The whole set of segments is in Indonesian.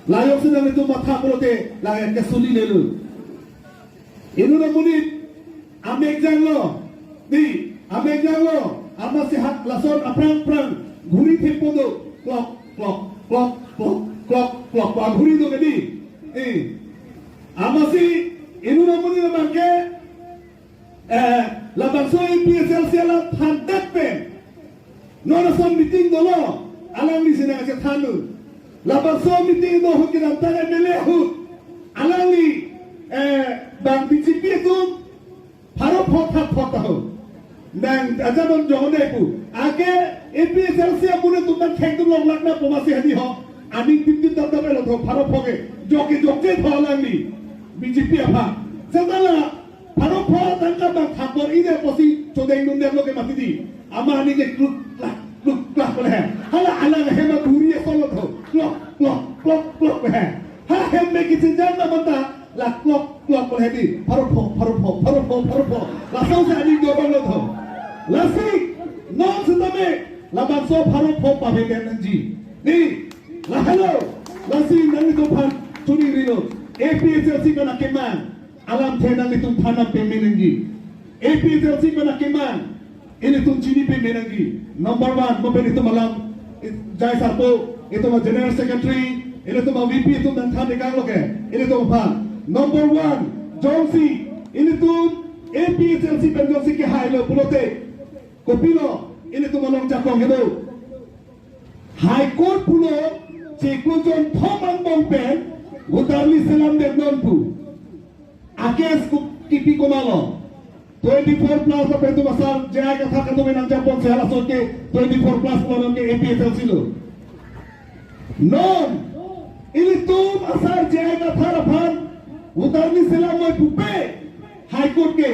layok sedang itu mata prote layan ke suli lelu inu na munit amek jang lo di amek jang lo ama sehat lason aprang prang guri tempo do klok klok klok klok klok klok klok guri do kedi ama si inu na munit na bangke la bangso IPSL sela thandak pen nona son meeting do lo alang ni sina ke thanu la bangso meeting do hokiran tane mele hut alang ni bang BJP tu haro photha photha ho nang ajamon jone ku age IPSL sia pune tuman thek long lakna pomasi hadi ho ani tin da belo tho haro phoge joge joge tholang ni BJP apa sadala haro pho tangka bang thakor ide posi chodeng nun der loke mati di ama ani je kluk klak bole hala ala hema duri solo tho klok klok klok klok he ha hem me kitin janna banta la klok klok bole di haro pho la sau sa ani do bang lo tho la si non setame la bangso haro pho pa be den ji ni la hello la si nang do phan tuni rino APSL si kana keman alam tenang itu tanam pemenanggi APSL si kana keman ini tu cini pemenanggi number 1 mobil itu malam jai sarto itu mah general secretary ini tu mah VP itu dan thane kang loke ini tu mah number 1 Johnsi ini tu APSL si ben Johnsi ke hailo pulote kopilo ini tu malong jakong itu high court pulo cekujon thomang bongpen utarli selam de nonpu akes kipi ko malo 24 plus apa itu masal jaya kata kata menang Japon sehala soke 24 plus orang ke APSL silo non ini tu asal jaya kata harapan utarni selam moi pupe high court ke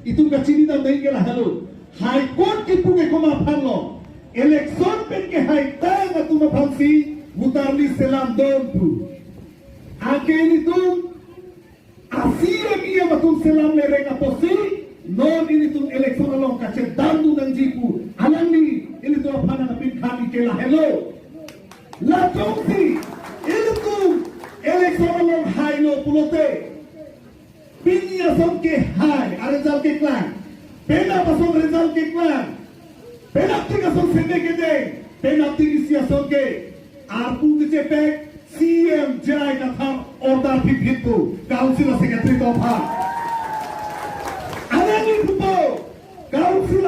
itu kacini dan naik ke halo high court ke puke ko maphan lo election pen ke high tang atu maphan si utarni selam don pu ake ini tu asira dia betul selam lereng apa sih non ini tu election along kace dandu nang jiku alang ni ini tu apa nang pin kami ke la hello la tongsi ini tu election along high no pulote pinya son ke high result ke klan pena pasong result ke klan pena tiga son sende ke de pena tiga sia son ke arpu ke cepek CM jai kata order pipitu council secretary to apa ada ni bupo council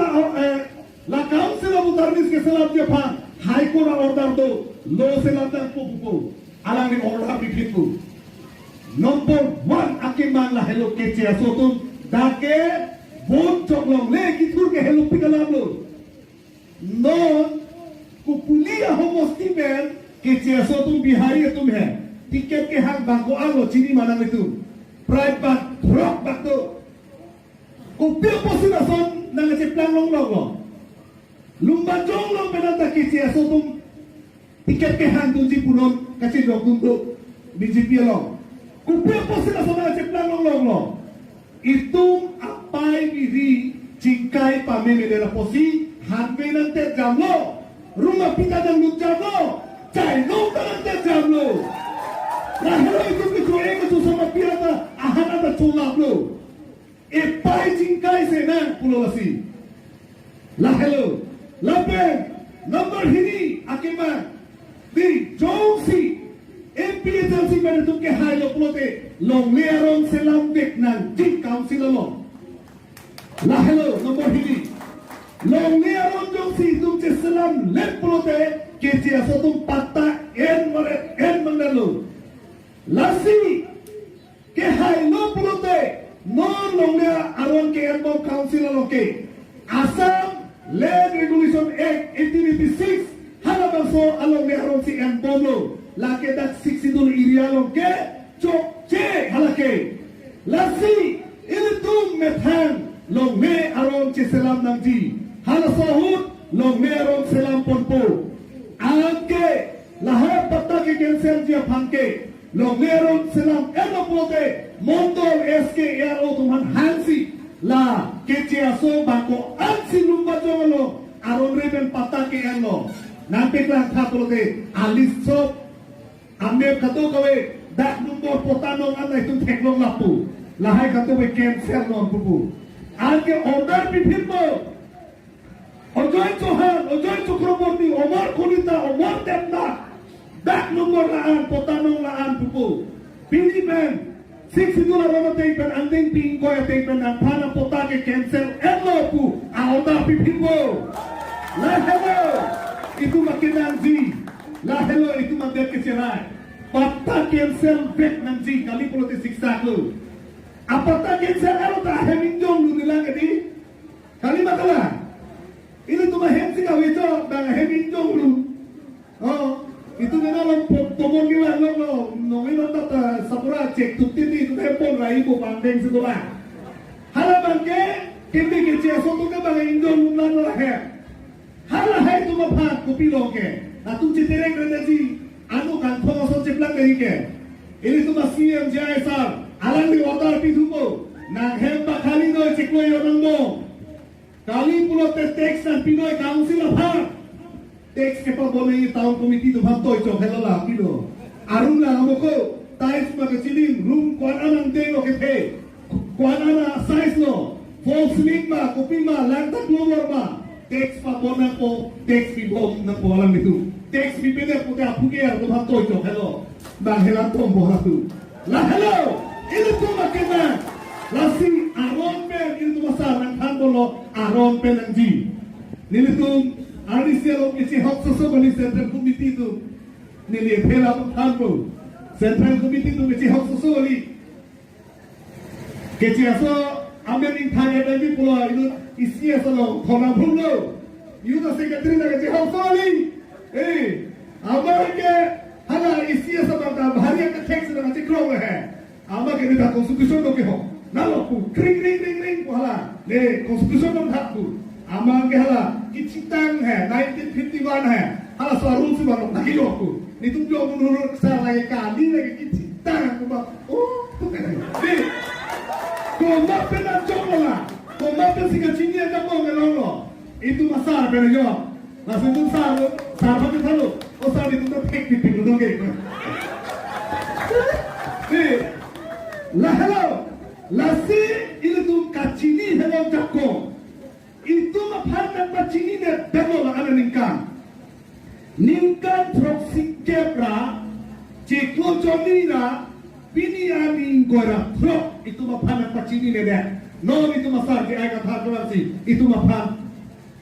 la council utarnis ke salam je phan high court order do law selam ta bupo alang ni order pipitu number 1 akiman la hello ke chia sotum dake vote choklong le kitur ke hello pikalam lo non kupulia homostiben कि जैसो तुम बिहारी है तुम है टिकट के हाथ बाको आलो चीनी माना में तुम प्राइड बात ड्रॉप बात तो कुपियो पोसी ना सोन नंगे चे प्लान लोग लो लुम्बा जोंग लोग बेना ता कि जैसो तुम टिकट के हाथ दूजी पुनों कच्चे लोग तुम तो बीजेपी लो कुपियो पोसी ना सोन नंगे चे प्लान लोग लो इतुम अपाई बिरी चिंकाई पामे में देना पोसी हाथ में नंटे जामलो rumah pindah dan lu jago cai no tarante jamlo la hello itu ke joe ke sama pirata ahana da chulablo e pai jingkai se na pulolasi la hello la pe number hini akima di josi APSL si pada tu ke hayo pulote long learon selam dek nan jing council lo la hello number hini long learon josi tu ke selam lep pulote ke cia sotum patta en mandalo lasi ke hai no pulote no longlea aron ke en bom council lo ke Assam Land Regulation Act 1886 halaman so along le aron si en bom lo la ke dak 62 area lo ke chok che halake lasi il tum methan longle aron che selam nangji hala sohut longle aron selam ponpo Angke lahar pata ke cancel dia pangke longeron selam eno pote montol SK ero tuman hansi la kecia so bako ansi lumba jolo aron reben pata ke eno nanti klan thapote alis so ame game katu kawe dak number potanong anai tu teklong lapu. Lahai katu we cancel non pupu. Alke order pipirmo. Ojoy Johan, Ojoy Chakraborty, Omar Kulita, Omar Temda. Dak number laan potanong laan pupu. Pili ben 6 dolar rono teipen anding pingko ya teipen ang pana potake cancel elo pu. Aoda pipirmo. Lahelo. Itu makinan zi. Lahelo itu mandek kecerai. Pata cancel back nanti kali politik siksa lu. Apata cancel elo tak heminjong lu nilang ini. Kali makalah. Ini tuh mah hensi kau itu bang heminjong lu. Oh, itu memang tomon gila lo nongin nonton sapura cek tutin itu telepon lah ibu pandeng sekolah. Hala bangke kini kecil soto ke bang injong lu lah he. Hala hai tu mah pat kopi loke. Atu citerek rendaji. Anu kan thong ceplang dari ke. Ini tuh mah CM JSR. Alang di order pitupo. Nang hemba kali no ceklo yo nangmo. Kali pulo teks dan pinoy council apa? Teks kepa boleh tahun komiti tu bantoi cok hello lah pino. Arun lah amoko. Tais magacilin room kuan anang dego kepe. Kuan ana size no. False link ma kopi ma lantak lower ma. Teks pa bona po teks pi bom na po alam itu. Teks pi beda po ta puger tu bantoi cok hello. Bang helang tom bola tu. Lah hello. Ini tu makena. Lasing aron pen itu masalah kan bolo aron pen anji. Nili tu Arisia lo kisi hot soso bali central committee tu nili phela kan bolo central committee tu kisi hot soso bali kisi aso Amerin thane bagi bolo itu isi aso lo thona bolo. You the secretary na kisi hot soso bali. Amerike hala isi aso bata bahari ka tax na kisi krong hai. Ama ke nita constitution do ke ho. Nalo pu kring kring kring kring hala le constitution dong hak tu ama ke hala kicitang hai 1951 hai hala sarung si baru lagi lo pu ni tu jo menurut saya lagi kali lagi kicitang tu ba oh tu kan ni ko ma pena jong la ko ma pena si kacini ada mo ngelolo itu masar pena jo langsung tu sar apa tu thalo oh sar itu tu tek di pintu dong ke ni la hello Lasi itu tu kacini hello jakko. Itu mapharna kacini ne demo la ana ningkan. Ningkan proxy kebra ceklo jomira bini ani gora pro itu mapharna kacini ne de. No itu masar ke ai kata kurasi. Itu maphar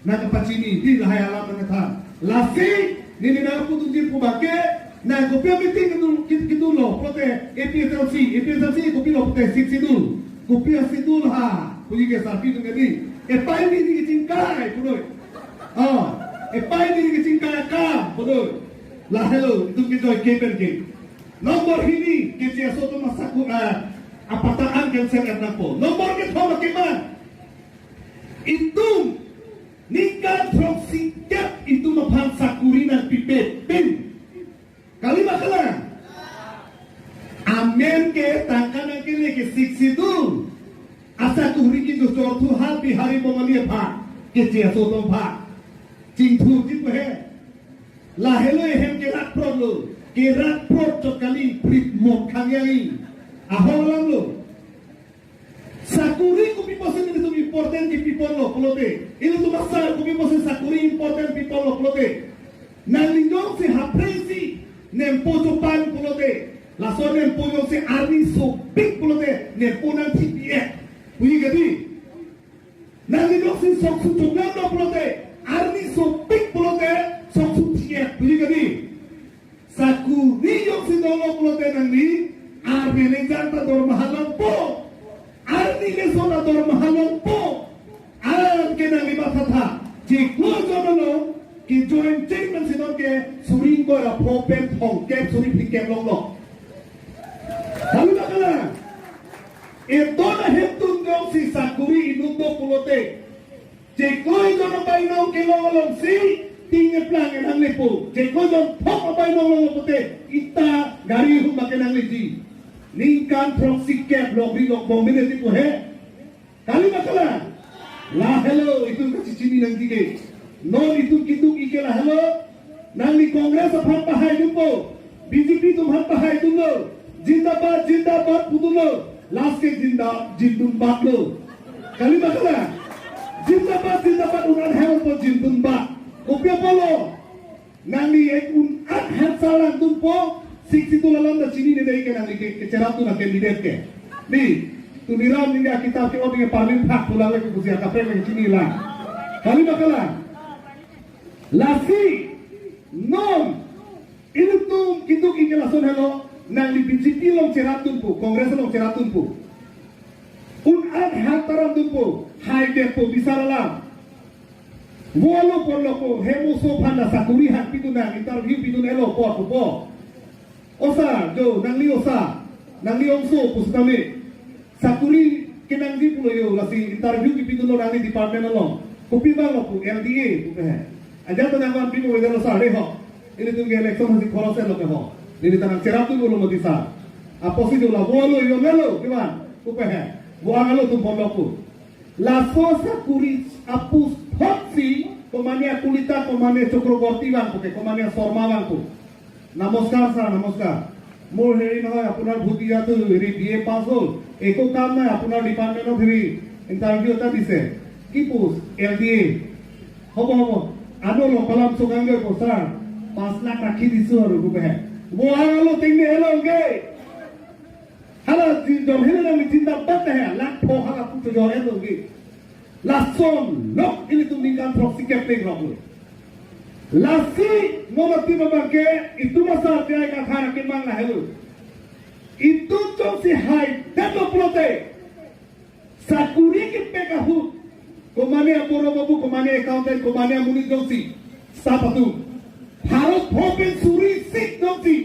na kacini di lahai alam na kata. Lasi ni na pu tu di pu bake na kopia meeting kitu lo prote EPSLC kopi lo prote sidul kopia sidul ha puji ke sapi tu ngadi epai ni cingkai pudoi epai ni cingkai ka pudoi la hello itu kita keper ke nomor ini ke soto masaku apataan cancel ernapo nomor ke thoma keman itu nikah proxy cap itu maphan sakuri dan pipet pin kali makalah amen ke tangkan ke le ke siksidu asa tuhri ki dostor tu hal bihari bomali pha ke che so tom pha ching thu jit he la helo hem ke rat pro lo ke rat pro to kali prit mok khang yang ahol lang lo sakuri ko piposen ni tu important ki people lo plote ini tu masal ko piposen sakuri important people lo plote nalindong se hapresi nempojo pan pulote laso nempojo se arni so big pulote nemponan TPF puji gadi nanti dok si soksu chogam no pulote arni so big pulote soksu TPF puji gadi saku ni yok si dolo pulote nanti arni janta dor mahalang po arni le sona dor mahalang po alam ke nanti batata jiklo jono कि joint statement से के सुरीं को या प्रॉपर थों के सुरीं फिर के लोग लो कल बकला एक दो ना है तुम जो सी साकुरी इनुंदो पुलोते जे कोई जो ना बाई नाउ के लोग सी तीन प्लान के नंगे पो जे कोई जो थों बाई नाउ लोग पुते इतना गाड़ी हूँ बाके नंगे जी निकान प्रॉक्सी कैप लोग भी लोग बॉम्बे ने को है कल बकला ला हेलो इतुन का चिचिनी नंगी के non itu ike lah hello nang di kongres apa bahai jumpo BJP तुम्हार पहाई तुम लो जिंदाबाद जिंदाबाद पुतुल लो लास्ट के जिंदुन बात लो kali bakala जिंदाबाद उनार हेवन तो जिंदुन बात उपया polo nangli ek un at het salang tumpo siksi tu lalam da chini ne dei ke nangli ke cerap tu na ke lidet ke ni tu niram ninga kitab ke odi parlin phak tu lawe ke kusia ka pe chini la kali bakala lasi non inutum kituk ikelason hello nangli BJP long cerap tumpo kongres long cerap tumpo un at het taram tumpo hai depo bisarala Wolo por loco, hemo so panda sakuri hak pituna interview pitun elo po. Osa jo nangli osa nangli omso pustame sakuri kenangji pulo yo lasi interview ki pitun lo nangli department lo kopi ba lo pu LDA tu he aja to nangwan pitu wedero sa re ho ini tu ge election hasi khorose lo ke ho ini tanang cerap tu lo mati sa aposi do la wolo yo melo kiman tu he wo angalo tu por loco la fosa kuri apus hotsi komania kulita komania Chakraborty Banke komania শর্মা বাংকো নমস্কার স্যার নমস্কার মোর হেৰি নহয় আপোনাৰ ভুটিয়াটো হেৰি BA pass হল একো কাম নাই আপোনাৰ ডিপাৰ্টমেন্টত হেৰি ইন্টাৰভিউ এটা দিছে কি পোষ্ট এলডিএ হ'ব আনো লকলাম চগাংগে স্যার 5 লাখ ৰাখি দিছো আৰু গুবে বোহালো তিংনে হেলংগে হালা জিন্দম হেলে আমি জিন্দাবাদ হে লাখ ফহালা পুটো জৰে লগে Lason lok ini tu ningkan proxy captain ramu. Lasi nomor 3 bangke itu masa dia kata nak mang lah helu. Itu tu si hai dato prote. Sakuri ke pekahu. Komane aporo babu komane accountant komane muni josi. Sapatu. Harus hopen suri sik josi.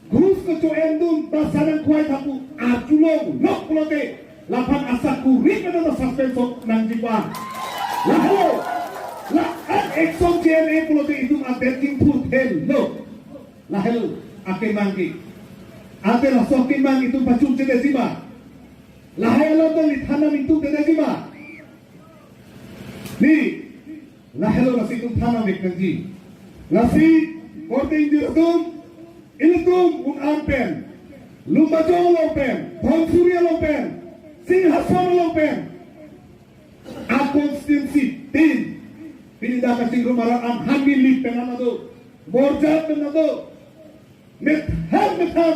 Grus ke to endum basaran kuai tapu. Ajulong lok prote. Lapan asaku rin na suspenso ng jipan. Laho, ang exxon GMA pulote itong abeting food hello. Lahelo, aking mangki. Ate na sokin mang itong pachung chedesima. Lahelo na lithanam itong chedesima. Ni, lahelo na si itong tanam iknangji. Lasi, korte indiradum, ilutum un ampen. Lumajong lopen, Bonsuriya lopen. Singhasana lopen a constituency tin pindah ke rumah am hamili penamado borjat penamado met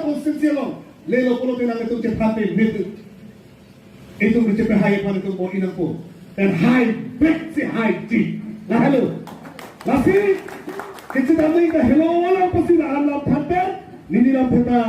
constituency lo lelo polo tinang itu cepat met itu cepat hai pan itu bo inang po dan hai bet si hai ti la hello lasi kita tahu kita hello wala pasti la Allah thape nini la peta